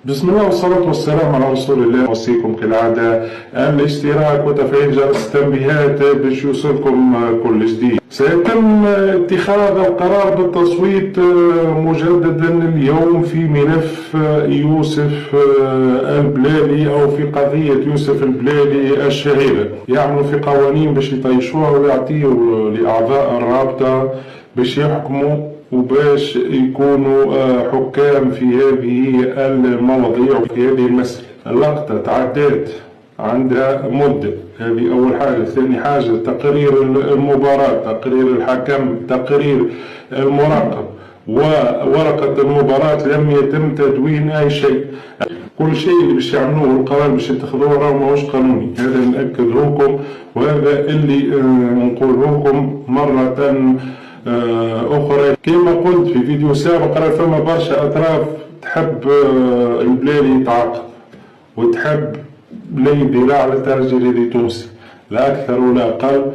بسم الله والصلاة والسلام على رسول الله. أوصيكم كالعادة الاشتراك وتفعيل جرس التنبيهات باش يوصلكم كل جديد. سيتم اتخاذ القرار بالتصويت مجددا اليوم في ملف يوسف البلالي أو في قضية يوسف البلالي الشهيرة. يعملوا في قوانين باش يطيشوها ويعطيوا لأعضاء الرابطة باش يحكموا وباش يكونوا حكام في هذه المواضيع وفي هذه المسألة. اللقطة تعدات عندها مدة، هذه أول حاجة. ثاني حاجة تقرير المباراة، تقرير الحكم، تقرير المراقب، وورقة المباراة لم يتم تدوين أي شيء. كل شيء اللي باش يعملوه القرار باش يتخذوه راه ماهوش قانوني. هذا نأكده لكم، وهذا اللي نقوله لكم مرة أخرى. كما قلت في فيديو سابق، راه ثم برشا أطراف تحب البلالي يتعاقب وتحب لا يدير على الترجي اللي توصي، لا أكثر ولا أقل.